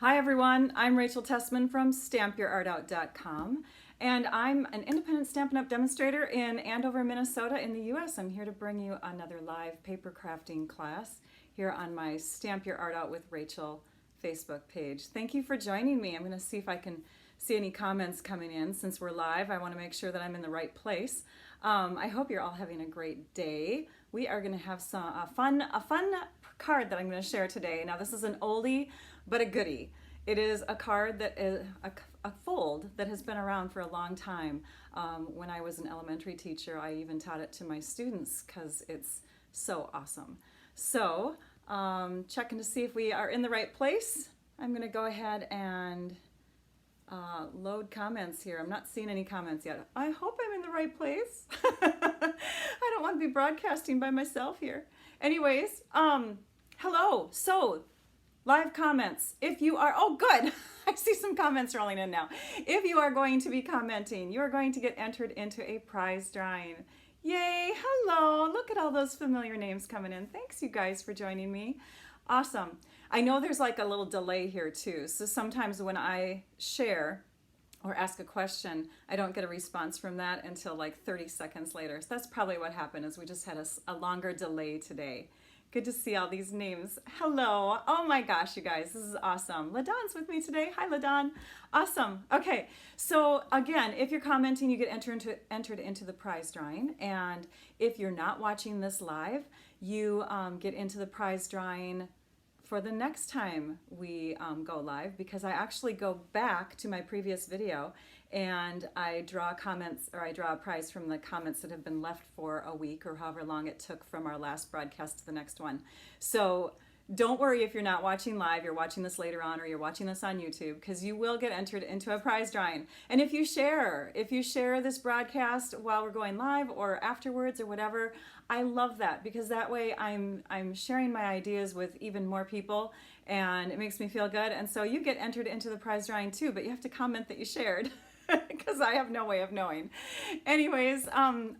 Hi everyone, I'm Rachel Tessman from StampYourArtOut.com, and I'm an independent Stampin' Up! Demonstrator in Andover, Minnesota in the US. I'm here to bring you another live paper crafting class here on my Stamp Your Art Out with Rachel Facebook page. Thank you for joining me. I'm going to see if I can see any comments coming in. Since we're live, I want to make sure that I'm in the right place. I hope you're all having a great day. We are going to have a fun card that I'm going to share today. Now this is an oldie but a goodie. It is a card that is a fold that has been around for a long time. When I was an elementary teacher, I even taught it to my students because it's so awesome. So checking to see if we are in the right place. I'm going to go ahead and load comments here. I'm not seeing any comments yet. I hope I'm in the right place. I don't want to be broadcasting by myself here. Anyways, hello. So live comments. If you are, oh good, I see some comments rolling in now. If you are going to be commenting, you are going to get entered into a prize drawing. Yay, hello, look at all those familiar names coming in. Thanks you guys for joining me. Awesome. I know there's like a little delay here too, so sometimes when I share or ask a question, I don't get a response from that until like 30 seconds later. So that's probably what happened, is we just had a longer delay today. Good to see all these names. Hello. Oh my gosh, you guys, this is awesome. LaDon's with me today. Hi, LaDon. Awesome. Okay, so again, if you're commenting, you get entered into the prize drawing. And if you're not watching this live, you get into the prize drawing for the next time we go live, because I actually go back to my previous video and I draw comments, or I draw a prize from the comments that have been left for a week or however long it took from our last broadcast to the next one. So don't worry if you're not watching live, you're watching this later on, or you're watching this on YouTube, because you will get entered into a prize drawing. And if you share this broadcast while we're going live or afterwards or whatever, I love that, because that way I'm sharing my ideas with even more people and it makes me feel good. And so you get entered into the prize drawing too, but you have to comment that you shared. Because I have no way of knowing. Anyways,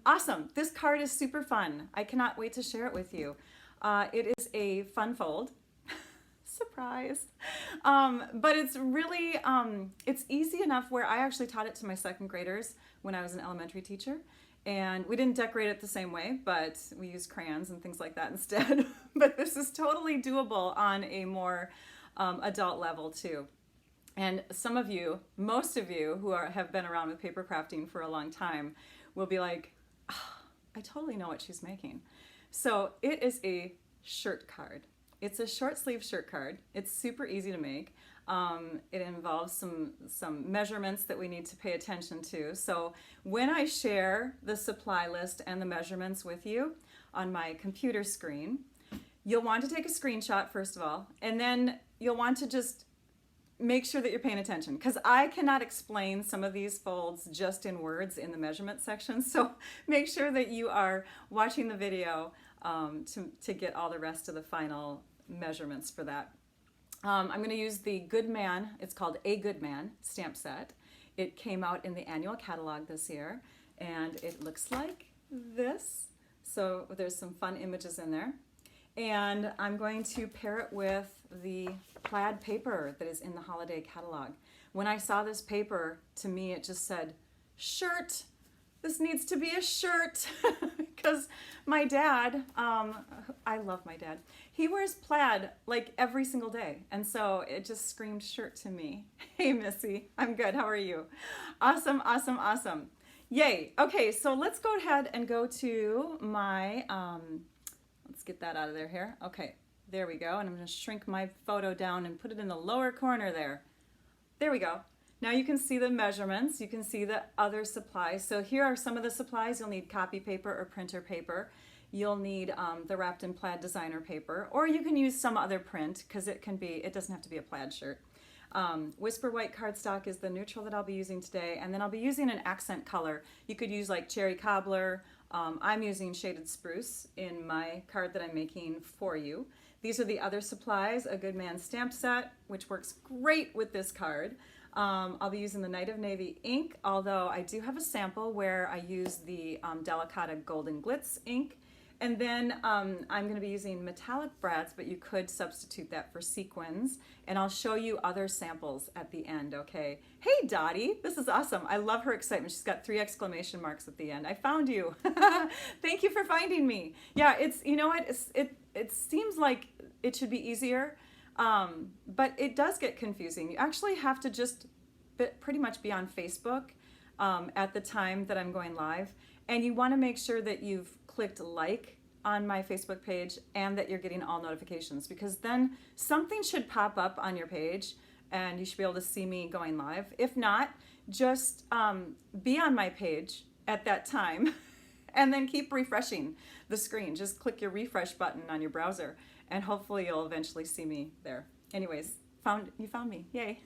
awesome. This card is super fun. I cannot wait to share it with you. It is a fun fold. Surprise. But it's really, it's easy enough where I actually taught it to my second graders when I was an elementary teacher. And we didn't decorate it the same way, but we used crayons and things like that instead. But this is totally doable on a more adult level too. And some of you, most of you who have been around with paper crafting for a long time will be like, oh, I totally know what she's making. So it is a shirt card. It's a short sleeve shirt card. It's super easy to make. It involves some measurements that we need to pay attention to. So when I share the supply list and the measurements with you on my computer screen, you'll want to take a screenshot first of all, and then you'll want to just make sure that you're paying attention, because I cannot explain some of these folds just in words in the measurement section. So make sure that you are watching the video to get all the rest of the final measurements for that. I'm going to use the Good Man, it's called A Good Man stamp set. It came out in the annual catalog this year, and it looks like this. So there's some fun images in there. And I'm going to pair it with the plaid paper that is in the holiday catalog. When I saw this paper, to me it just said, shirt. This needs to be a shirt. Because my dad, I love my dad. He wears plaid like every single day. And so it just screamed shirt to me. Hey Missy, I'm good, how are you? Awesome, awesome, awesome. Yay. Okay, so let's go ahead and go to my, let's get that out of there here. Okay, there we go. And I'm going to shrink my photo down and put it in the lower corner there. There we go. Now you can see the measurements. You can see the other supplies. So here are some of the supplies. You'll need copy paper or printer paper. You'll need the wrapped in Plaid Designer Paper, or you can use some other print, because it doesn't have to be a plaid shirt. Whisper White cardstock is the neutral that I'll be using today, and then I'll be using an accent color. You could use like Cherry Cobbler. I'm using Shaded Spruce in my card that I'm making for you. These are the other supplies, a Good Man stamp set, which works great with this card. I'll be using the Night of Navy ink, although I do have a sample where I use the Delicata Golden Glitz ink, And then I'm going to be using metallic brads, but you could substitute that for sequins. And I'll show you other samples at the end, okay? Hey, Dottie, this is awesome. I love her excitement. She's got 3 exclamation marks at the end. I found you. Thank you for finding me. Yeah, it's, you know what, it seems like it should be easier, but it does get confusing. You actually have to just pretty much be on Facebook at the time that I'm going live. And you want to make sure that you've clicked like on my Facebook page and that you're getting all notifications, because then something should pop up on your page and you should be able to see me going live. If not, just be on my page at that time and then keep refreshing the screen. Just click your refresh button on your browser and hopefully you'll eventually see me there. Anyways, you found me, yay.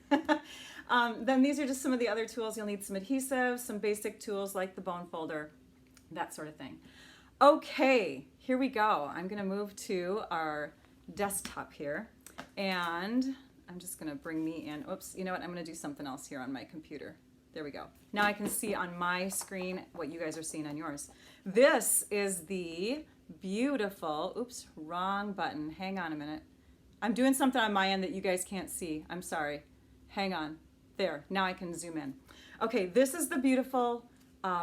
Then these are just some of the other tools. You'll need some adhesive, some basic tools like the bone folder, that sort of thing. Okay, here we go. I'm gonna move to our desktop here and I'm just gonna bring me in. Oops, you know what? I'm gonna do something else here on my computer. There we go. Now I can see on my screen what you guys are seeing on yours. This is the beautiful, oops, wrong button. Hang on a minute. I'm doing something on my end that you guys can't see. I'm sorry. Hang on. There, now I can zoom in. Okay, this is the beautiful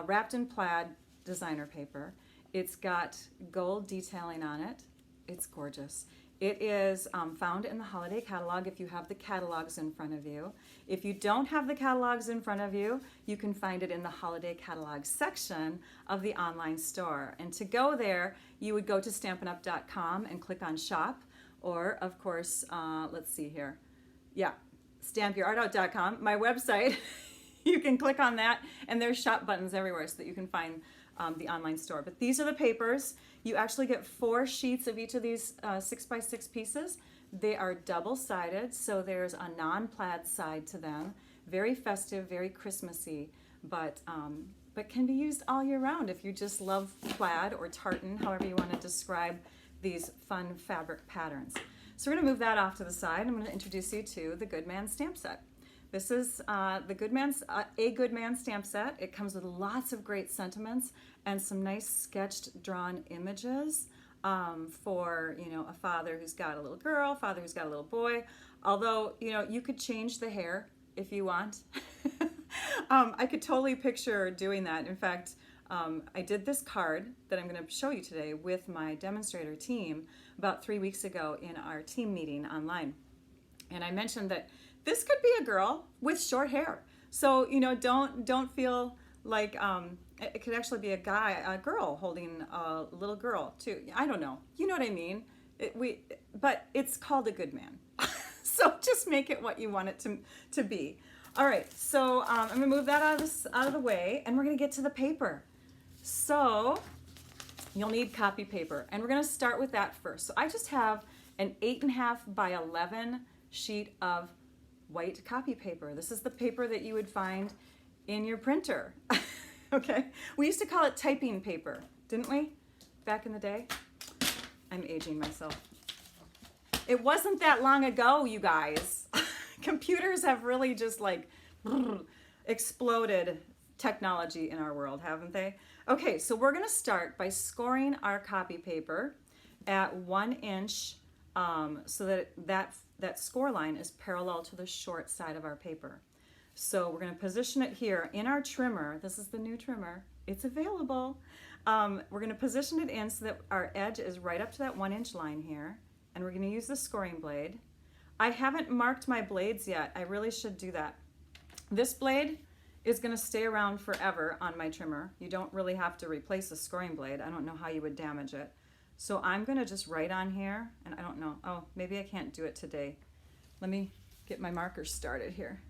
wrapped in plaid designer paper. It's got gold detailing on it. It's gorgeous. It is found in the holiday catalog if you have the catalogs in front of you. If you don't have the catalogs in front of you, you can find it in the holiday catalog section of the online store. And to go there, you would go to stampinup.com and click on shop, or of course, let's see here. Yeah, stampyourartout.com, my website. You can click on that and there's shop buttons everywhere so that you can find the online store. But these are the papers. You actually get 4 sheets of each of these 6x6 pieces. They are double-sided, so there's a non-plaid side to them. Very festive, very Christmassy, but can be used all year round if you just love plaid or tartan, however you want to describe these fun fabric patterns. So we're going to move that off to the side. I'm going to introduce you to the Good Man stamp set. This is the Good Man's A Good Man stamp set. It comes with lots of great sentiments and some nice sketched, drawn images for, you know, a father who's got a little girl, father who's got a little boy. Although, you know, you could change the hair if you want. I could totally picture doing that. In fact, I did this card that I'm going to show you today with my demonstrator team about 3 weeks ago in our team meeting online. And I mentioned that this could be a girl with short hair. So, you know, don't feel like it could actually be a girl holding a little girl too. I don't know. You know what I mean? But it's called a good man. So just make it what you want it to be. All right, so I'm gonna move that out of the way and we're gonna get to the paper. So you'll need copy paper and we're gonna start with that first. So I just have an 8.5 by 11 sheet of white copy paper. This is the paper that you would find in your printer. Okay, we used to call it typing paper, didn't we? Back in the day. I'm aging myself. It wasn't that long ago, you guys. Computers have really just like exploded technology in our world, haven't they? Okay, so we're gonna start by scoring our copy paper at 1 inch so that score line is parallel to the short side of our paper. So we're going to position it here in our trimmer. This is the new trimmer. It's available. We're going to position it in so that our edge is right up to that 1 inch line here. And we're going to use the scoring blade. I haven't marked my blades yet. I really should do that. This blade is going to stay around forever on my trimmer. You don't really have to replace the scoring blade. I don't know how you would damage it. So I'm going to just write on here, and I don't know. Oh, maybe I can't do it today. Let me get my markers started here.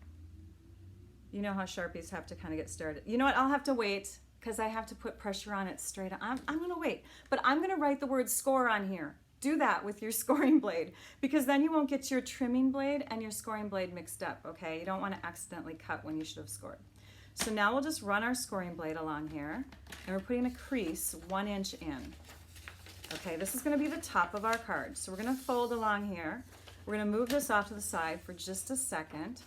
You know how Sharpies have to kind of get started. You know what? I'll have to wait because I have to put pressure on it straight on. I'm going to wait, but I'm going to write the word score on here. Do that with your scoring blade because then you won't get your trimming blade and your scoring blade mixed up, okay? You don't want to accidentally cut when you should have scored. So now we'll just run our scoring blade along here and we're putting a crease 1 inch in. Okay, this is going to be the top of our card. So we're going to fold along here. We're going to move this off to the side for just a second.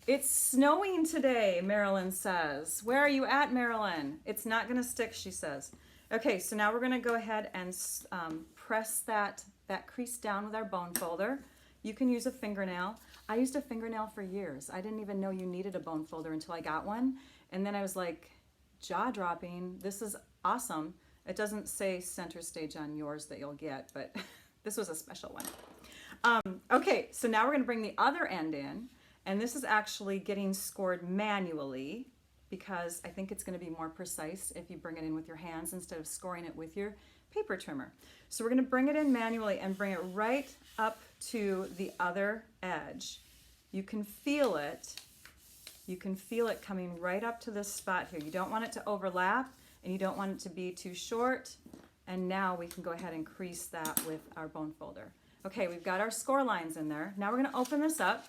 It's snowing today, Marilyn says. Where are you at, Marilyn? It's not going to stick, she says. Okay, so now we're going to go ahead and press that crease down with our bone folder. You can use a fingernail. I used a fingernail for years. I didn't even know you needed a bone folder until I got one. And then I was like, jaw-dropping, this is awesome. It doesn't say center stage on yours that you'll get, but this was a special one. Okay, so now we're going to bring the other end in, and this is actually getting scored manually because I think it's going to be more precise if you bring it in with your hands instead of scoring it with your paper trimmer. So we're going to bring it in manually and bring it right up to the other edge. You can feel it. You can feel it coming right up to this spot here. You don't want it to overlap, and you don't want it to be too short. And now we can go ahead and crease that with our bone folder. Okay, we've got our score lines in there. Now we're going to open this up,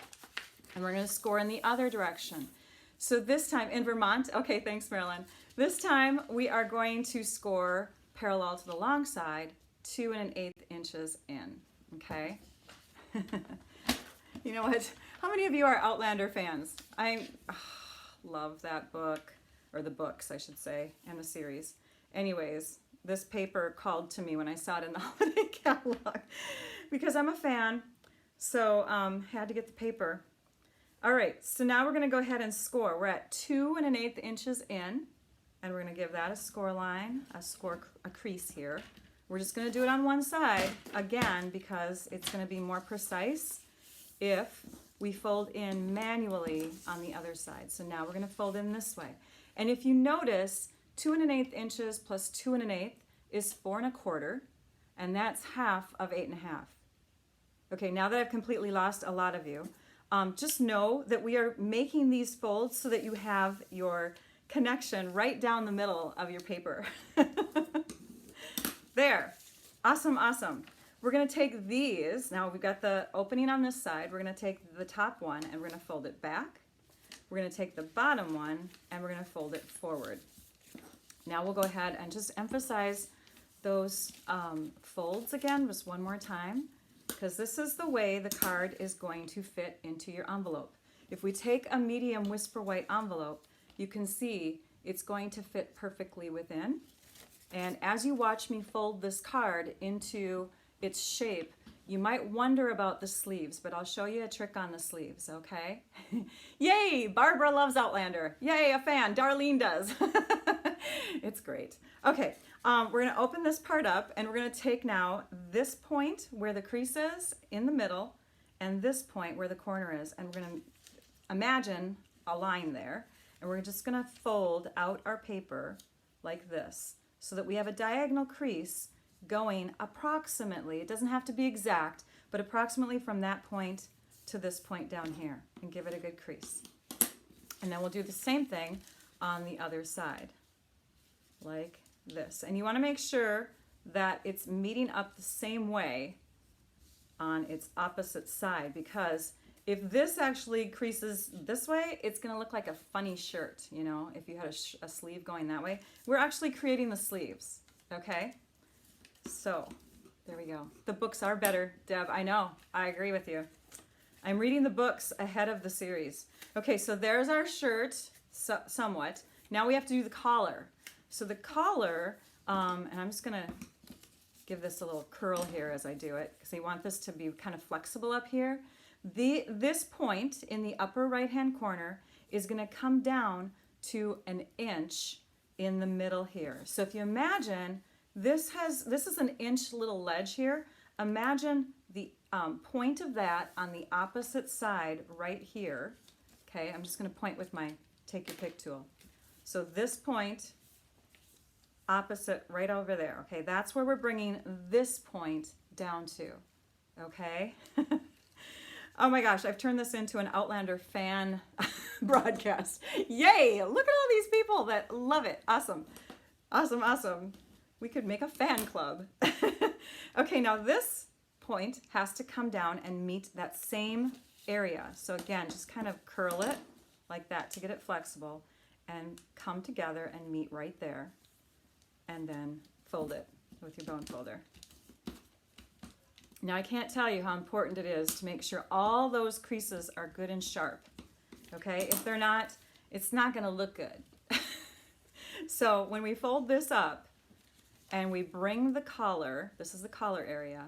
and we're going to score in the other direction. So this time in Vermont, okay, thanks Marilyn. This time we are going to score parallel to the long side, 2 1/8 inches in, okay? You know what? How many of you are Outlander fans? I love that book, or the books, I should say, and the series. Anyways, this paper called to me when I saw it in the holiday catalog because I'm a fan, so had to get the paper. All right, so now we're going to go ahead and score. We're at 2 1/8 inches in, and we're going to give that a score line, a crease here. We're just going to do it on one side, again, because it's going to be more precise if we fold in manually on the other side. So now we're going to fold in this way. And if you notice, 2 1/8 inches plus 2 1/8 is 4 1/4, and that's half of 8 1/2. Okay, now that I've completely lost a lot of you, just know that we are making these folds so that you have your connection right down the middle of your paper. There. Awesome, awesome. We're going to take these. Now we've got the opening on this side. We're going to take the top one and we're going to fold it back. We're going to take the bottom one and we're going to fold it forward. Now we'll go ahead and just emphasize those folds again just one more time, because this is the way the card is going to fit into your envelope. If we take a medium Whisper White envelope, you can see it's going to fit perfectly within. And as you watch me fold this card into its shape, you might wonder about the sleeves, but I'll show you a trick on the sleeves, okay? Yay, Barbara loves Outlander. Yay, a fan, Darlene does. It's great. Okay, we're gonna open this part up and we're gonna take now this point where the crease is in the middle and this point where the corner is, and we're gonna imagine a line there, and we're just gonna fold out our paper like this so that we have a diagonal crease going approximately, it doesn't have to be exact, but approximately from that point to this point down here, and give it a good crease. And then we'll do the same thing on the other side, like this. And you want to make sure that it's meeting up the same way on its opposite side, because if this actually creases this way, it's going to look like a funny shirt, you know, if you had a sleeve going that way. We're actually creating the sleeves, okay? So, there we go. The books are better, Deb. I know. I agree with you. I'm reading the books ahead of the series. Okay, so there's our shirt, somewhat. Now we have to do the collar. So the collar, and I'm just going to give this a little curl here as I do it, because I want this to be kind of flexible up here. This point in the upper right-hand corner is going to come down to 1 inch in the middle here. So if you imagine, this is an inch little ledge here. Imagine the point of that on the opposite side right here. Okay, I'm just going to point with my take your pick tool. So this point opposite right over there. Okay, that's where we're bringing this point down to. Okay. Oh my gosh, I've turned this into an Outlander fan broadcast. Yay! Look at all these people that love it. Awesome. Awesome, awesome. We could make a fan club. Okay, now this point has to come down and meet that same area. So again, just kind of curl it like that to get it flexible and come together and meet right there. And then fold it with your bone folder. Now I can't tell you how important it is to make sure all those creases are good and sharp. Okay, if they're not, it's not going to look good. So when we fold this up, and we bring the collar, this is the collar area,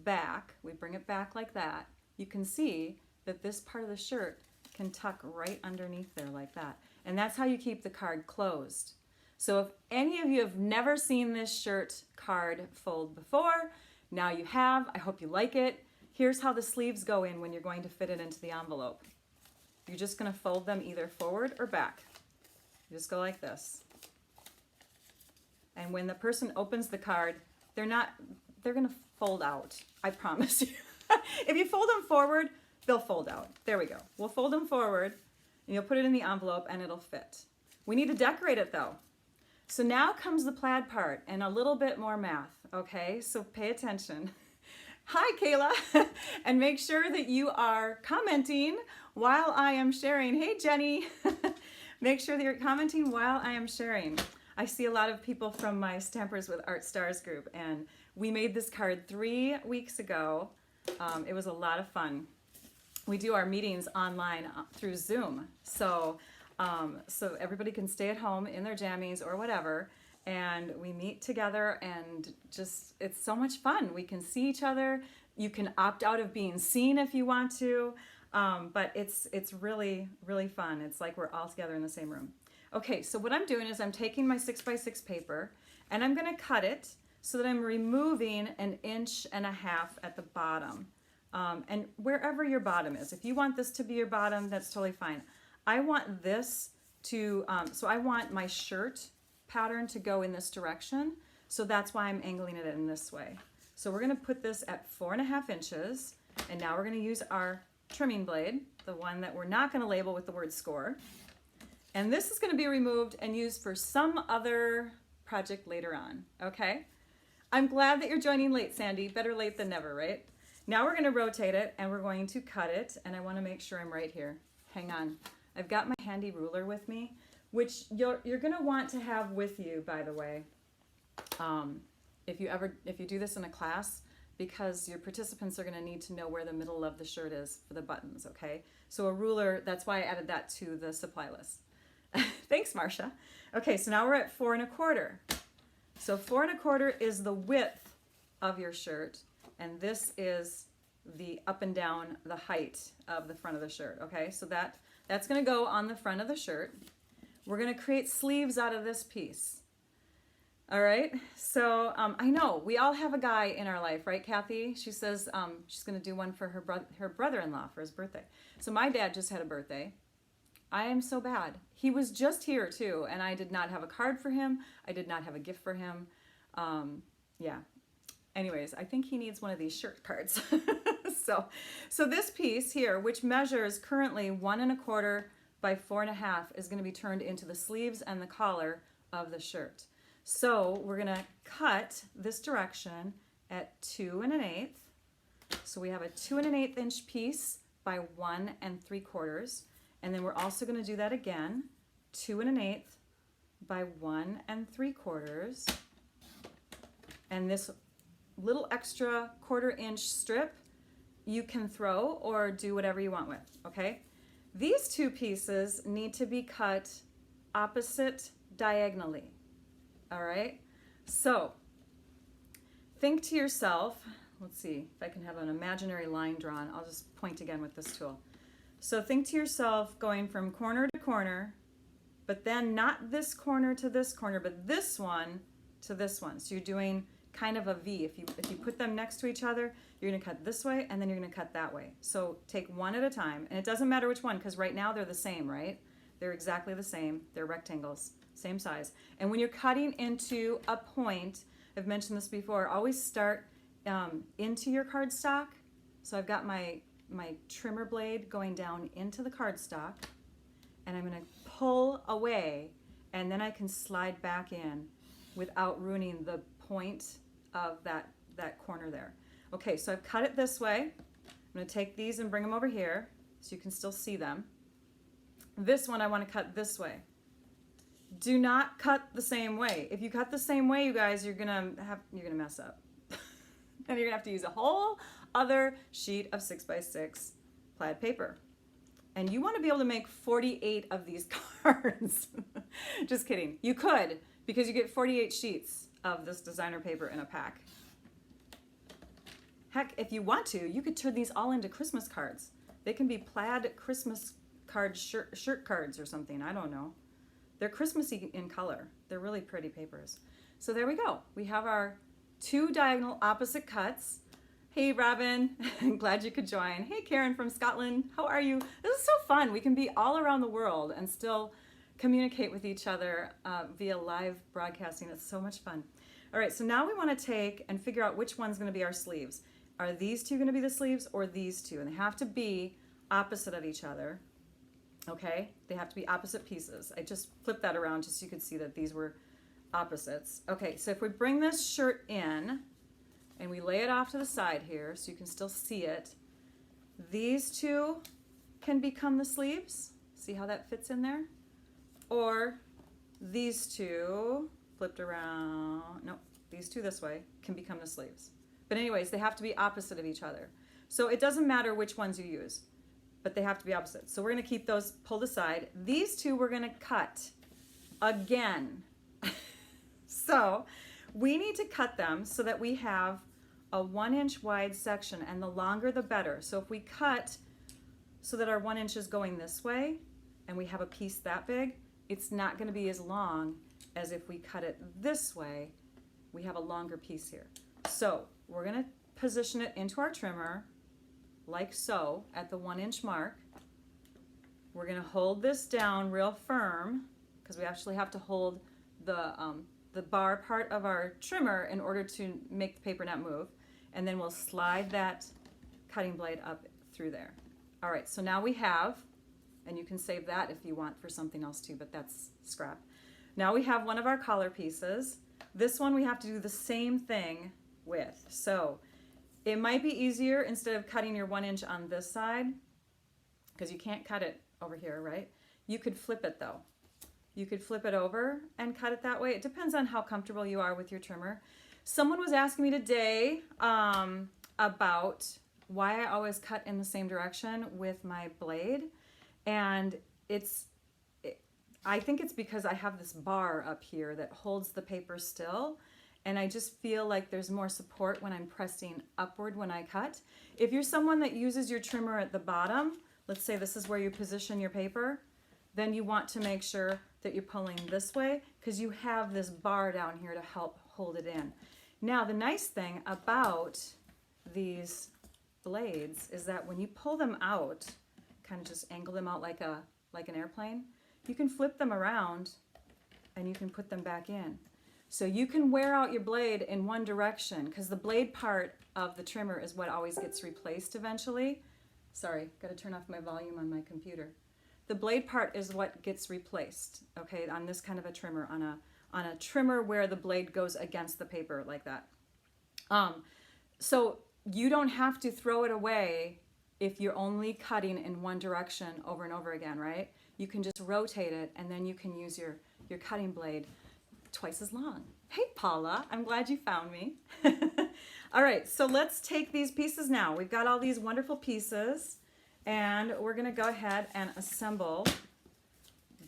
back. We bring it back like that. You can see that this part of the shirt can tuck right underneath there like that. And that's how you keep the card closed. So if any of you have never seen this shirt card fold before, now you have. I hope you like it. Here's how the sleeves go in when you're going to fit it into the envelope. You're just going to fold them either forward or back. You just go like this. And when the person opens the card, they're going to fold out. I promise you. If you fold them forward, they'll fold out. There we go. We'll fold them forward, and you'll put it in the envelope, and it'll fit. We need to decorate it, though. So now comes the plaid part and a little bit more math, okay? So pay attention. Hi, Kayla. And make sure that you are commenting while I am sharing. Hey, Jenny. Make sure that you're commenting while I am sharing. I see a lot of people from my Stampers with Art Stars group, and we made this card 3 weeks ago. It was a lot of fun. We do our meetings online through Zoom, so everybody can stay at home in their jammies or whatever, and we meet together, and just, it's so much fun. We can see each other. You can opt out of being seen if you want to, but it's really, really fun. It's like we're all together in the same room. Okay, so what I'm doing is I'm taking my 6x6 paper, and I'm going to cut it so that I'm removing 1.5 inches at the bottom. And wherever your bottom is. If you want this to be your bottom, that's totally fine. I want this to, so I want my shirt pattern to go in this direction. So that's why I'm angling it in this way. So we're going to put this at 4.5 inches. And now we're going to use our trimming blade, the one that we're not going to label with the word score. And this is going to be removed and used for some other project later on. Okay? I'm glad that you're joining late, Sandy. Better late than never, right? Now we're going to rotate it, and we're going to cut it, and I want to make sure I'm right here. Hang on. I've got my handy ruler with me, which you're going to want to have with you, by the way, if you do this in a class, because your participants are going to need to know where the middle of the shirt is for the buttons, okay? So a ruler, that's why I added that to the supply list. Thanks, Marcia. Okay, so now we're at 4.25. So 4.25 is the width of your shirt, and this is the up and down, the height of the front of the shirt, okay? So that's gonna go on the front of the shirt. We're gonna create sleeves out of this piece. All right, so I know we all have a guy in our life, right, Kathy? She says she's gonna do one for her brother-in-law for his birthday. So my dad just had a birthday. I am so bad. He was just here too, and I did not have a card for him. I did not have a gift for him. Yeah. Anyways, I think he needs one of these shirt cards. So this piece here, which measures currently 1.25 by 4.5, is going to be turned into the sleeves and the collar of the shirt. So we're going to cut this direction at 2 1/8. So we have a 2 1/8 inch piece by 1 3/4. And then we're also going to do that again, 2 1/8 by 1 3/4. And this little extra 1/4 inch strip you can throw or do whatever you want with, okay? These two pieces need to be cut opposite diagonally, all right? So think to yourself, let's see if I can have an imaginary line drawn. I'll just point again with this tool. So think to yourself going from corner to corner, but then not this corner to this corner, but this one to this one. So you're doing kind of a V. If you put them next to each other, you're going to cut this way, and then you're going to cut that way. So take one at a time, and it doesn't matter which one, because right now they're the same, right? They're exactly the same. They're rectangles, same size. And when you're cutting into a point, I've mentioned this before, always start into your cardstock. So I've got my trimmer blade going down into the cardstock, and I'm going to pull away, and then I can slide back in without ruining the point of that corner there. Okay, so I've cut it this way. I'm going to take these and bring them over here so you can still see them. This one I want to cut this way. Do not cut the same way. If you cut the same way, you guys, you're gonna mess up. And you're gonna have to use a whole other sheet of 6x6 plaid paper. And you want to be able to make 48 of these cards. Just kidding. You could, because you get 48 sheets of this designer paper in a pack. Heck, if you want to, you could turn these all into Christmas cards. They can be plaid Christmas card shirt cards or something. I don't know. They're Christmassy in color. They're really pretty papers. So there we go. We have our 2 diagonal opposite cuts. Hey Robin, I'm glad you could join. Hey Karen from Scotland, how are you? This is so fun. We can be all around the world and still communicate with each other via live broadcasting. It's so much fun. All right, so now we want to take and figure out which one's going to be our sleeves. Are these 2 going to be the sleeves or these 2? And they have to be opposite of each other. Okay, they have to be opposite pieces. I just flipped that around just so you could see that these were opposites. Okay, so if we bring this shirt in and we lay it off to the side here so you can still see it, these 2 can become the sleeves. See how that fits in there? Or these 2 flipped around, no, these 2 this way can become the sleeves. But anyways, they have to be opposite of each other. So it doesn't matter which ones you use, but they have to be opposite. So we're going to keep those pulled aside. These 2 we're going to cut again. So we need to cut them so that we have a 1-inch wide section, and the longer the better. So if we cut so that our 1 inch is going this way and we have a piece that big, it's not going to be as long as if we cut it this way. We have a longer piece here. So we're going to position it into our trimmer like so at the 1-inch mark. We're going to hold this down real firm because we actually have to hold the bar part of our trimmer in order to make the paper not move. And then we'll slide that cutting blade up through there. All right, so now we have, and you can save that if you want for something else too, but that's scrap. Now we have one of our collar pieces. This one we have to do the same thing with. So it might be easier instead of cutting your 1 inch on this side, because you can't cut it over here, right? You could flip it though. You could flip it over and cut it that way. It depends on how comfortable you are with your trimmer. Someone was asking me today about why I always cut in the same direction with my blade. And I think it's because I have this bar up here that holds the paper still. And I just feel like there's more support when I'm pressing upward when I cut. If you're someone that uses your trimmer at the bottom, let's say this is where you position your paper, then you want to make sure that you're pulling this way because you have this bar down here to help hold it in. Now the nice thing about these blades is that when you pull them out, kind of just angle them out like an airplane, you can flip them around and you can put them back in. So you can wear out your blade in one direction because the blade part of the trimmer is what always gets replaced eventually. Sorry, got to turn off my volume on my computer. The blade part is what gets replaced, okay, on this kind of a trimmer, on a trimmer where the blade goes against the paper like that. So you don't have to throw it away if you're only cutting in one direction over and over again, right? You can just rotate it and then you can use your cutting blade twice as long. Hey Paula, I'm glad you found me. All right, so let's take these pieces now. We've got all these wonderful pieces and we're gonna go ahead and assemble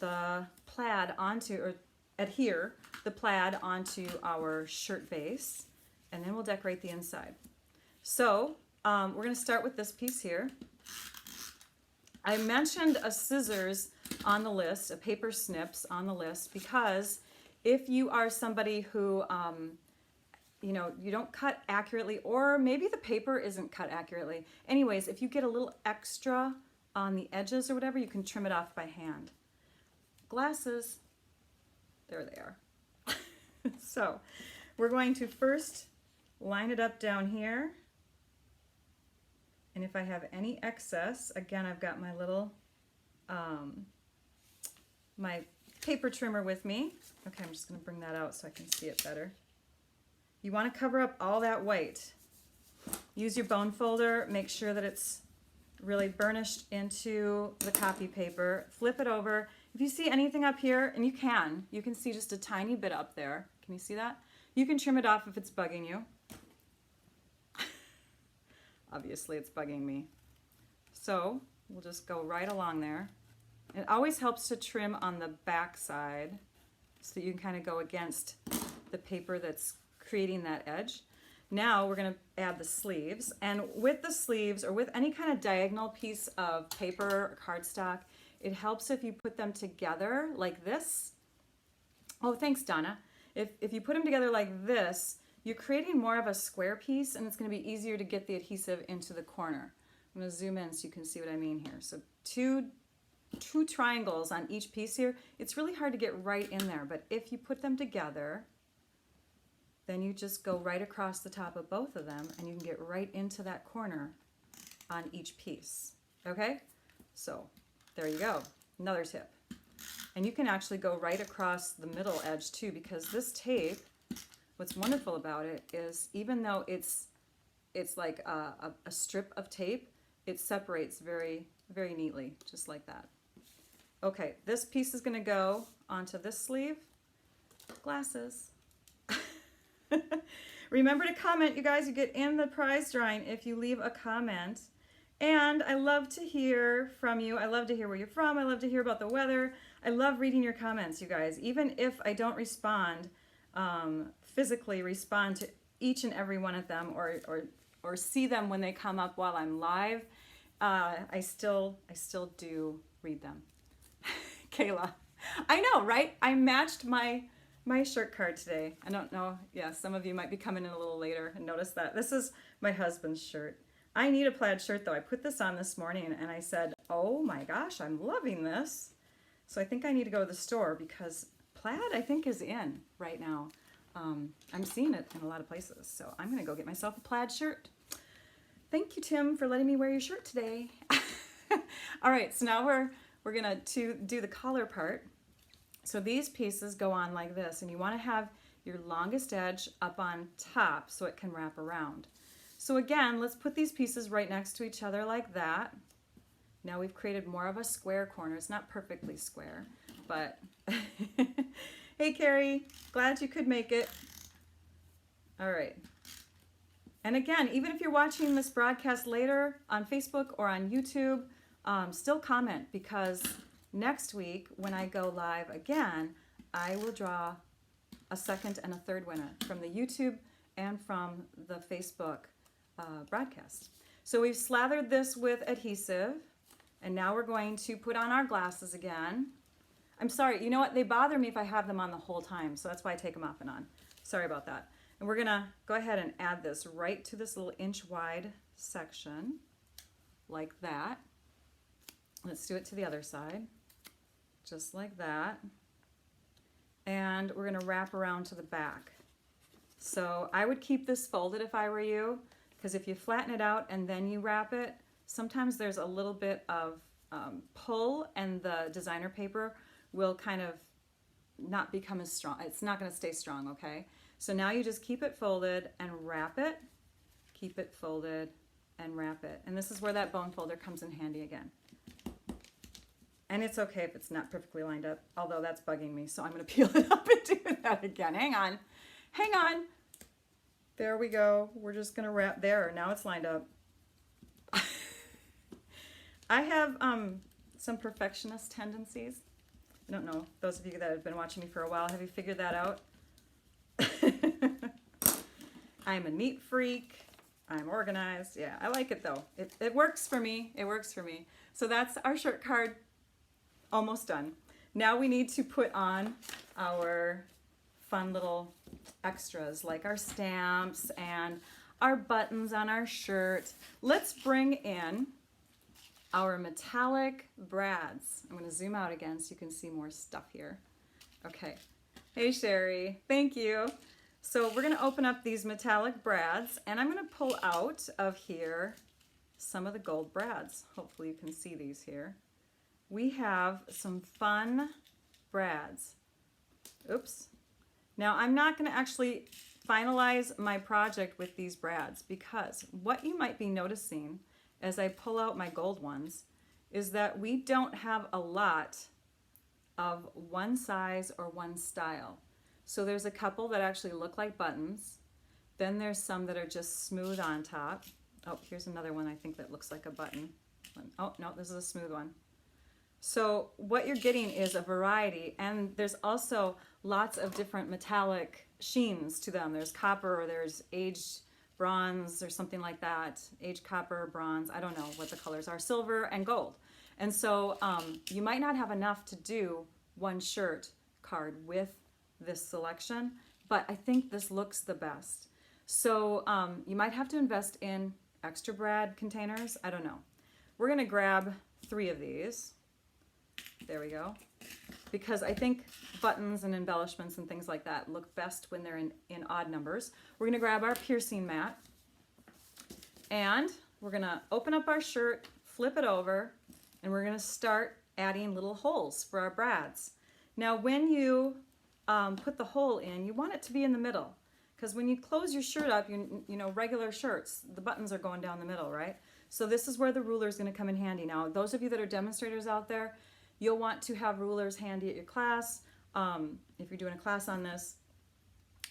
the plaid onto, or adhere the plaid onto our shirt base, and then we'll decorate the inside. So we're gonna start with this piece here. I mentioned a scissors on the list, a paper snips on the list, because if you are somebody who, you don't cut accurately, or maybe the paper isn't cut accurately. Anyways, if you get a little extra on the edges or whatever, you can trim it off by hand. Glasses, there they are. So we're going to first line it up down here. And if I have any excess, again, I've got my little, my paper trimmer with me. Okay, I'm just gonna bring that out so I can see it better. You want to cover up all that white. Use your bone folder, make sure that it's really burnished into the copy paper. Flip it over. If you see anything up here, and you can see just a tiny bit up there. Can you see that? You can trim it off if it's bugging you. Obviously it's bugging me. So we'll just go right along there. It always helps to trim on the back side so that you can kind of go against the paper that's creating that edge. Now we're going to add the sleeves, and with the sleeves or with any kind of diagonal piece of paper or cardstock, it helps if you put them together like this. Oh, thanks, Donna. If you put them together like this, you're creating more of a square piece, and it's going to be easier to get the adhesive into the corner. I'm going to zoom in so you can see what I mean here. So two triangles on each piece here. It's really hard to get right in there, but if you put them together, then you just go right across the top of both of them, and you can get right into that corner on each piece. Okay? So there you go. Another tip. And you can actually go right across the middle edge too, because this tape, what's wonderful about it is even though it's like a strip of tape, it separates very, very neatly, just like that. Okay, this piece is going to go onto this sleeve. Glasses. Remember to comment, you guys. You get in the prize drawing if you leave a comment. And I love to hear from you. I love to hear where you're from. I love to hear about the weather. I love reading your comments, you guys. Even if I don't respond, physically respond to each and every one of them, or see them when they come up while I'm live, I still do read them. Kayla, I know, right? I matched my shirt card today. I don't know. Yeah, some of you might be coming in a little later and notice that. This is my husband's shirt. I need a plaid shirt though. I put this on this morning and I said, oh my gosh, I'm loving this. So I think I need to go to the store because plaid I think is in right now. I'm seeing it in a lot of places. So I'm gonna go get myself a plaid shirt. Thank you, Tim, for letting me wear your shirt today. All right, so now we're gonna do the collar part. So these pieces go on like this, and you wanna have your longest edge up on top so it can wrap around. So again, let's put these pieces right next to each other like that. Now we've created more of a square corner. It's not perfectly square, but hey Carrie, glad you could make it. All right. And again, even if you're watching this broadcast later on Facebook or on YouTube, still comment, because next week when I go live again, I will draw a second and a third winner from the YouTube and from the Facebook broadcast. So we've slathered this with adhesive, and now we're going to put on our glasses again. I'm sorry, you know what? They bother me if I have them on the whole time, so that's why I take them off and on. Sorry about that. And we're gonna go ahead and add this right to this little inch wide section, like that. Let's do it to the other side, just like that. And we're gonna wrap around to the back. So I would keep this folded if I were you, because if you flatten it out and then you wrap it, sometimes there's a little bit of pull, and the designer paper will kind of not become as strong. It's not going to stay strong, okay? So now you just keep it folded and wrap it, keep it folded and wrap it. And this is where that bone folder comes in handy again. And it's okay if it's not perfectly lined up, although that's bugging me, so I'm going to peel it up and do that again. Hang on. Hang on. There we go. We're just going to wrap there. Now it's lined up. I have some perfectionist tendencies. I don't know, those of you that have been watching me for a while, have you figured that out? I'm a neat freak. I'm organized. Yeah, I like it though. It works for me. It works for me. So that's our shirt card almost done. Now we need to put on our fun little extras like our stamps and our buttons on our shirt. Let's bring in our metallic brads. I'm going to zoom out again so you can see more stuff here. Okay. Hey Sherry, thank you. So we're going to open up these metallic brads, and I'm going to pull out of here some of the gold brads. Hopefully you can see these here. We have some fun brads. Oops. Now I'm not going to actually finalize my project with these brads, because what you might be noticing as I pull out my gold ones is that we don't have a lot of one size or one style. So there's a couple that actually look like buttons. Then there's some that are just smooth on top. Oh, here's another one I think that looks like a button. Oh, no, this is a smooth one. So what you're getting is a variety, and there's also lots of different metallic sheens to them. There's copper, or there's aged bronze or something like that. Aged copper, bronze, I don't know what the colors are, silver and gold. And so you might not have enough to do one shirt card with this selection, but I think this looks the best. So you might have to invest in extra brad containers. I don't know. We're gonna grab 3 of these. There we go. Because I think buttons and embellishments and things like that look best when they're in odd numbers. We're gonna grab our piercing mat, and we're gonna open up our shirt, flip it over, and we're gonna start adding little holes for our brads. Now when you put the hole in, you want it to be in the middle, because when you close your shirt up, you know, regular shirts, the buttons are going down the middle, right? So this is where the ruler is gonna come in handy. Now, those of you that are demonstrators out there, you'll want to have rulers handy at your class if you're doing a class on this,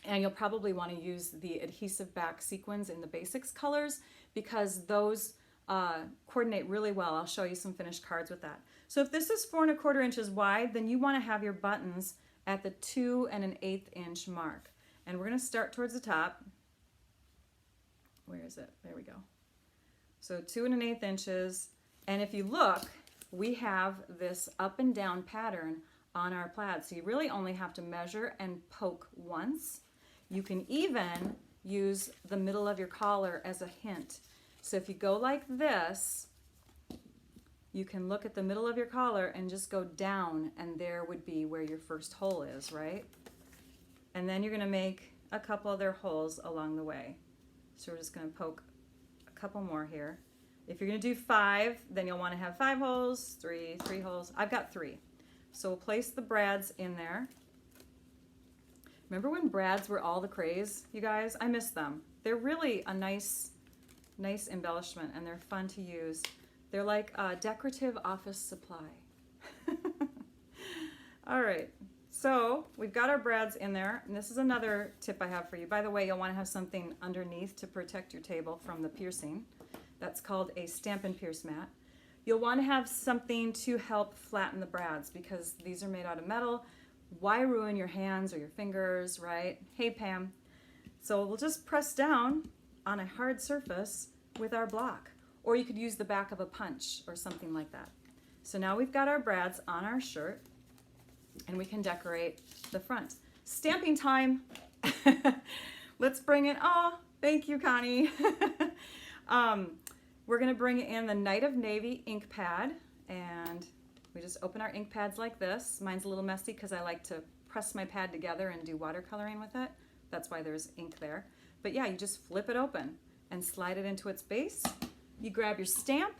and you'll probably want to use the adhesive back sequins in the basics colors, because those coordinate really well. I'll show you some finished cards with that. So if this is 4 1/4 inches wide, then you want to have your buttons at the 2 1/8 inch mark. And we're going to start towards the top. Where is it? There we go. So 2 1/8 inches, and if you look, we have this up and down pattern on our plaid. So you really only have to measure and poke once. You can even use the middle of your collar as a hint. So if you go like this, you can look at the middle of your collar and just go down, and there would be where your first hole is, right? And then you're gonna make a couple other holes along the way. So we're just gonna poke a couple more here. If you're gonna do 5, then you'll wanna have 5 holes, 3 holes. I've got 3. So we'll place the brads in there. Remember when brads were all the craze, you guys? I miss them. They're really a nice embellishment, and they're fun to use. They're like a decorative office supply. All right, so we've got our brads in there, and this is another tip I have for you. By the way, you'll wanna have something underneath to protect your table from the piercing. That's called a stamp and pierce mat. You'll want to have something to help flatten the brads, because these are made out of metal. Why ruin your hands or your fingers, right? Hey, Pam. So we'll just press down on a hard surface with our block, or you could use the back of a punch or something like that. So now we've got our brads on our shirt, and we can decorate the front. Stamping time. Let's bring it. Oh, thank you, Connie. We're going to bring in the Night of Navy ink pad, and we just open our ink pads like this. Mine's a little messy because I like to press my pad together and do watercoloring with it. That's why there's ink there. But yeah, you just flip it open and slide it into its base. You grab your stamp,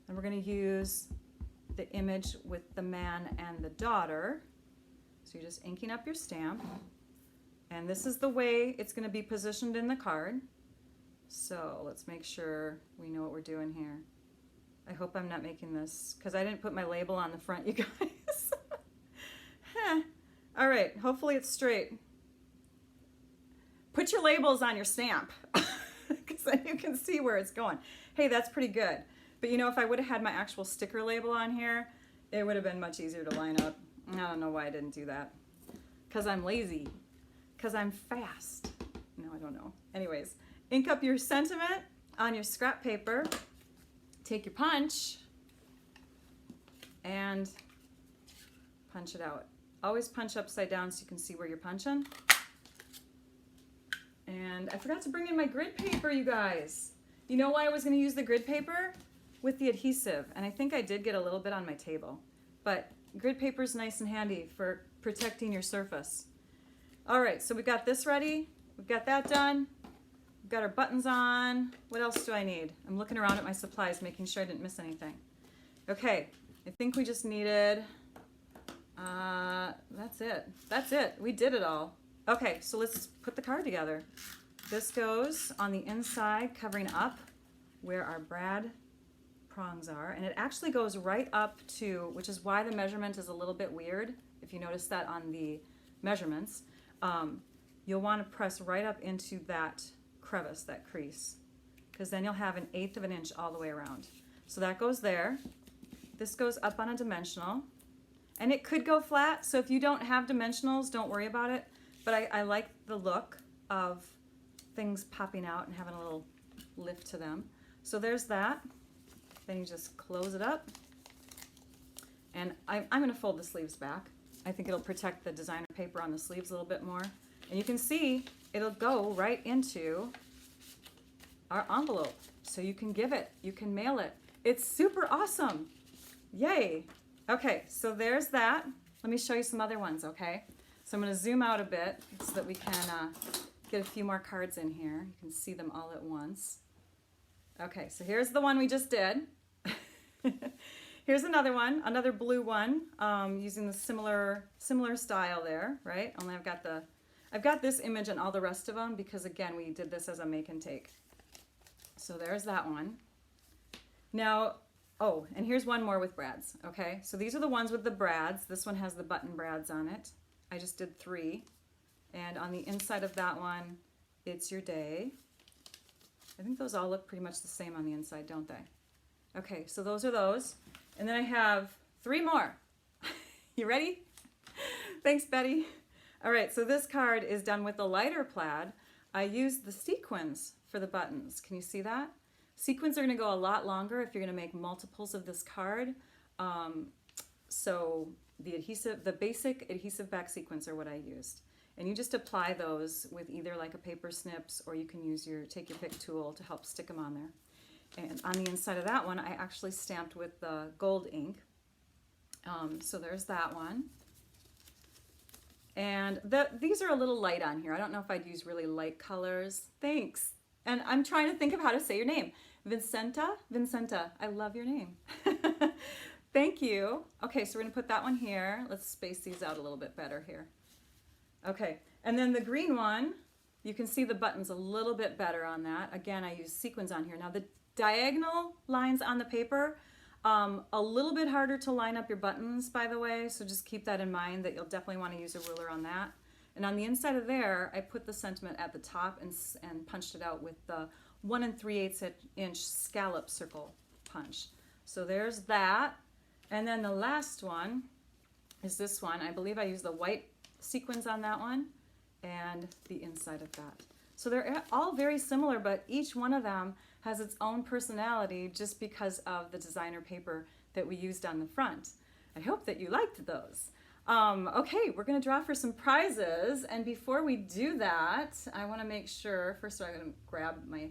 and we're going to use the image with the man and the daughter. So you're just inking up your stamp, and this is the way it's going to be positioned in the card. So let's make sure we know what we're doing here. I hope I'm not making this, because I didn't put my label on the front, you guys. All right, hopefully it's straight. Put your labels on your stamp, because then you can see where it's going. Hey, that's pretty good. But you know, if I would have had my actual sticker label on here, it would have been much easier to line up. I don't know why I didn't do that. Because I'm lazy. Because I'm fast. No, I don't know. Anyways. Ink up your sentiment on your scrap paper, take your punch, and punch it out. Always punch upside down so you can see where you're punching. And I forgot to bring in my grid paper, you guys. You know why I was going to use the grid paper? With the adhesive, and I think I did get a little bit on my table. But grid paper is nice and handy for protecting your surface. All right, so we've got this ready. We've got that done. We've got our buttons on. What else do I need? I'm looking around at my supplies, making sure I didn't miss anything. Okay, I think we just needed, that's it. That's it, we did it all. Okay, so let's put the card together. This goes on the inside, covering up where our brad prongs are, and it actually goes right up to, which is why the measurement is a little bit weird, if you notice that on the measurements. You'll want to press right up into that crevice, that crease, because then you'll have 1/8 of an inch all the way around. So that goes there. this goes up on a dimensional, and it could go flat, so if you don't have dimensionals, don't worry about it, but I like the look of things popping out and having a little lift to them. So there's that. Then you just close it up, and I'm going to fold the sleeves back. I think it'll protect the designer paper on the sleeves a little bit more, and you can see it'll go right into our envelope, so you can give it, you can mail it. It's super awesome. Yay. Okay, so there's that. Let me show you some other ones, okay? So I'm going to zoom out a bit so that we can get a few more cards in here. You can see them all at once. Okay, so here's the one we just did. Here's another one, another blue one, using the similar style there, right? Only I've got this image and all the rest of them because, again, we did this as a make and take. So there's that one. Now, oh, and here's one more with brads, okay? So these are the ones with the brads. This one has the button brads on it. I just did 3. And on the inside of that one, it's your day. I think those all look pretty much the same on the inside, don't they? Okay, so those are those. And then I have 3 more. You ready? Thanks, Betty. All right, so this card is done with the lighter plaid. I used the sequins for the buttons. Can you see that? Sequins are going to go a lot longer if you're going to make multiples of this card. So the basic adhesive back sequins are what I used. And you just apply those with either like a paper snips, or you can use your take your pick tool to help stick them on there. And on the inside of that one, I actually stamped with the gold ink. So there's that one. And these are a little light on here. I don't know if I'd use really light colors. Thanks. And I'm trying to think of how to say your name. Vincenta, I love your name. Thank you. Okay, so we're gonna put that one here. Let's space these out a little bit better here. Okay, and then the green one, you can see the buttons a little bit better on that. Again, I use sequins on here. Now the diagonal lines on the paper, a little bit harder to line up your buttons, by the way, so just keep that in mind that you'll definitely want to use a ruler on that. And on the inside of there, I put the sentiment at the top and punched it out with the 1 3/8 inch scallop circle punch. So there's that. And then the last one is this one. I believe I used the white sequins on that one and the inside of that. So they're all very similar, but each one of them has its own personality just because of the designer paper that we used on the front. I hope that you liked those. Okay, we're going to draw for some prizes, and before we do that, I want to make sure, first I'm going to grab my,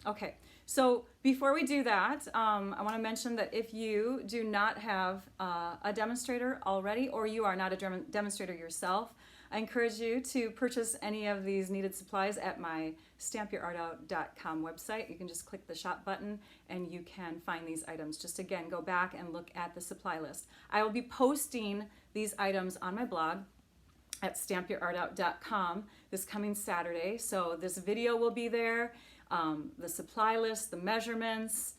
okay, so before we do that, I want to mention that if you do not have a demonstrator already, or you are not a demonstrator yourself, I encourage you to purchase any of these needed supplies at my stampyourartout.com website. You can just click the shop button and you can find these items. Just again, go back and look at the supply list. I will be posting these items on my blog at stampyourartout.com this coming Saturday. So this video will be there, the supply list, the measurements,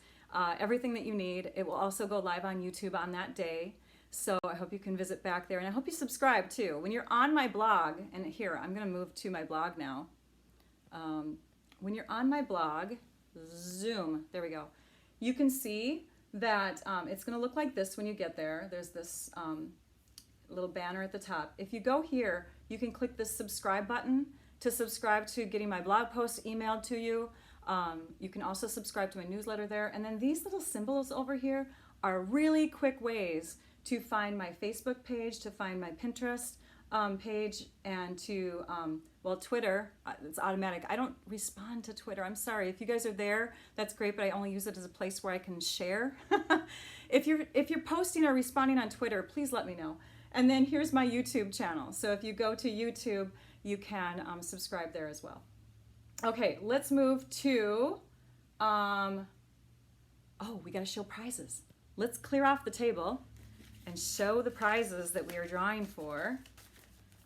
everything that you need. It will also go live on YouTube on that day. So I hope you can visit back there, and I hope you subscribe too. When you're on my blog, and here, I'm gonna move to my blog now. When you're on my blog, zoom, there we go. You can see that it's gonna look like this when you get there. There's this little banner at the top. If you go here, you can click this subscribe button to subscribe to getting my blog posts emailed to you. You can also subscribe to my newsletter there. And then these little symbols over here are really quick ways to find my Facebook page, to find my Pinterest page, and to, well, Twitter. It's automatic. I don't respond to Twitter. I'm sorry. If you guys are there, that's great, but I only use it as a place where I can share. If you're posting or responding on Twitter, please let me know. And then here's my YouTube channel. So if you go to YouTube, you can subscribe there as well. Okay, let's move to, oh, we got to show prizes. Let's clear off the table and show the prizes that we are drawing for.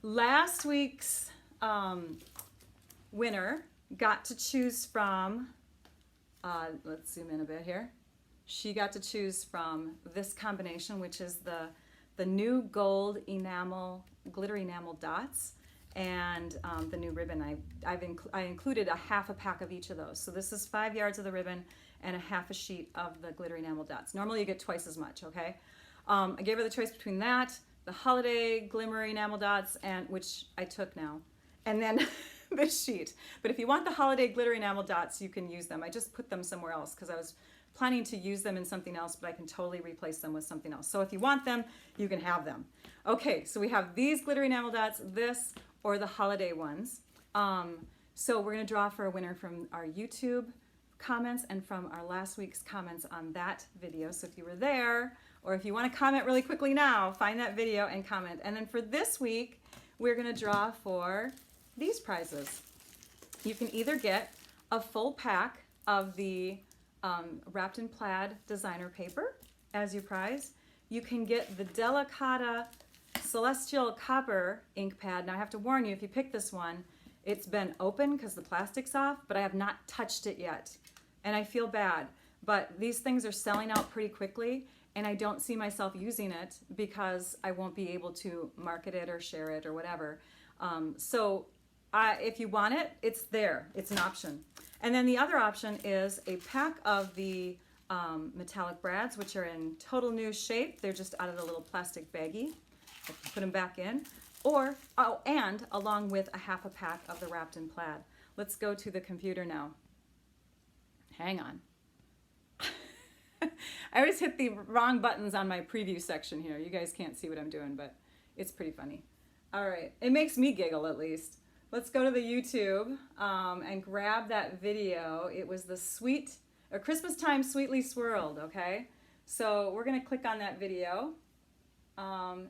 Last week's winner got to choose from, let's zoom in a bit here. She got to choose from this combination, which is the new gold enamel, glitter enamel dots. and the new ribbon. I included a half a pack of each of those. So this is 5 yards of the ribbon and a half a sheet of the glittery enamel dots. Normally you get twice as much, okay? I gave her the choice between that, the holiday glimmery enamel dots, and which I took now, and then this sheet. But if you want the holiday glittery enamel dots, you can use them. I just put them somewhere else because I was planning to use them in something else, but I can totally replace them with something else. So if you want them, you can have them. Okay, so we have these glittery enamel dots, this, or the holiday ones. So we're gonna draw for a winner from our YouTube comments and from our last week's comments on that video. So if you were there, or if you wanna comment really quickly now, find that video and comment. And then for this week, we're gonna draw for these prizes. You can either get a full pack of the wrapped in plaid designer paper as your prize. You can get the Delicata Celestial Copper ink pad. Now I have to warn you, if you pick this one, it's been open because the plastic's off, but I have not touched it yet. And I feel bad, but these things are selling out pretty quickly, and I don't see myself using it because I won't be able to market it or share it or whatever. If you want it, it's there. It's an option. And then the other option is a pack of the metallic brads, which are in total new shape. They're just out of the little plastic baggie. I can put them back in. And along with a half a pack of the wrapped in plaid. Let's go to the computer now. Hang on. I always hit the wrong buttons on my preview section here. You guys can't see what I'm doing, but it's pretty funny. All right, it makes me giggle at least. Let's go to the YouTube and grab that video. It was the Christmas Time Sweetly Swirled, okay? So we're gonna click on that video.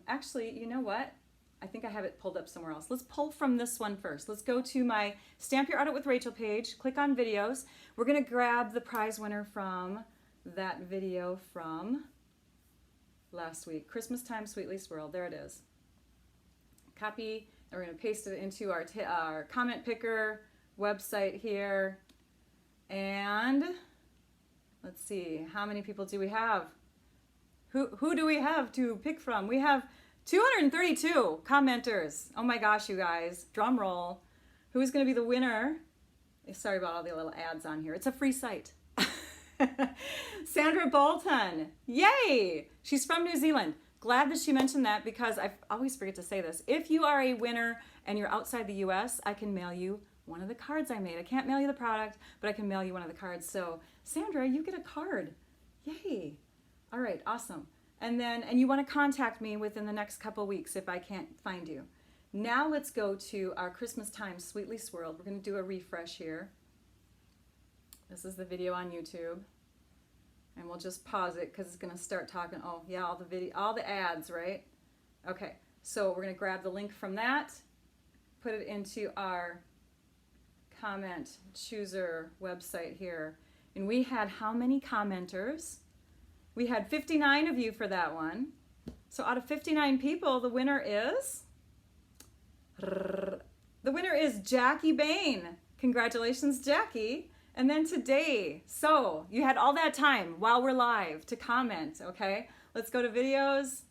Actually, you know what? I think I have it pulled up somewhere else. Let's pull from this one first. Let's go to my Stamp Your Art with Rachel page, click on videos. We're gonna grab the prize winner from that video from last week. Christmas Time Sweetly Swirled, there it is. Copy, and we're gonna paste it into our comment picker website here. And let's see, how many people do we have? Who do we have to pick from? We have 232 commenters. Oh my gosh, you guys, drum roll. Who's gonna be the winner? Sorry about all the little ads on here. It's a free site. Sandra Bolton, yay! She's from New Zealand. Glad that she mentioned that because I always forget to say this. If you are a winner and you're outside the US, I can mail you one of the cards I made. I can't mail you the product, but I can mail you one of the cards. So Sandra, you get a card. Yay. All right, awesome. And you want to contact me within the next couple weeks if I can't find you. Now let's go to our Christmas Time Sweetly Swirled. We're going to do a refresh here. This is the video on YouTube. And we'll just pause it because it's going to start talking. Oh, yeah, all the ads, right? Okay, so we're going to grab the link from that, put it into our comment chooser website here. And we had how many commenters? We had 59 of you for that one. So out of 59 people, the winner is Jackie Bain. Congratulations, Jackie. And then today, so you had all that time while we're live to comment, okay? Let's go to videos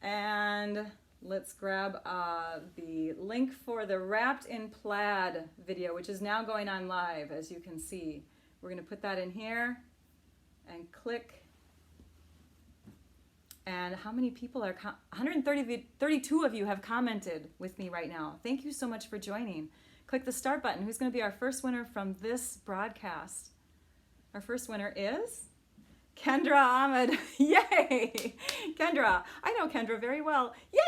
and let's grab the link for the Wrapped in Plaid video, which is now going on live, as you can see. We're gonna put that in here and click. And how many people are, 132 of you have commented with me right now. Thank you so much for joining. Click the start button. Who's going to be our first winner from this broadcast? Our first winner is Kendra Ahmed. Yay! Kendra. I know Kendra very well. Yay,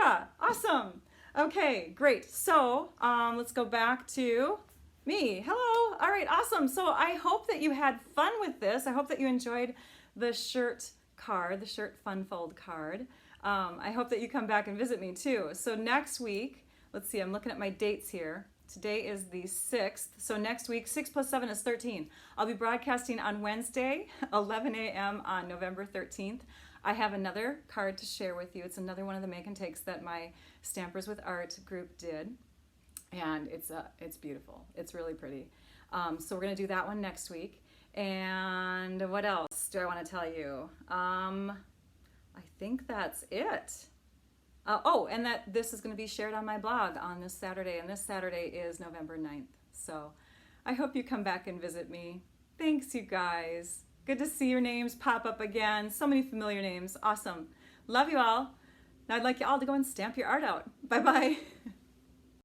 Kendra! Awesome. Okay, great. So let's go back to me. Hello. All right, awesome. So I hope that you had fun with this. I hope that you enjoyed the shirt card, the shirt fun fold card. I hope that you come back and visit me too. So next week, let's see, I'm looking at my dates here. Today is the 6th, so next week, 6 plus 7 is 13. I'll be broadcasting on Wednesday, 11 a.m. on November 13th. I have another card to share with you. It's another one of the make and takes that my Stampers with Art group did, and it's beautiful. It's really pretty. So we're gonna do that one next week. And what else do I want to tell you? I think that's it. Oh, and that this is going to be shared on my blog on this Saturday, and this Saturday is November 9th. So I hope you come back and visit me. Thanks, you guys. Good to see your names pop up again. So many familiar names. Awesome. Love you all. Now I'd like you all to go and stamp your art out. Bye-bye.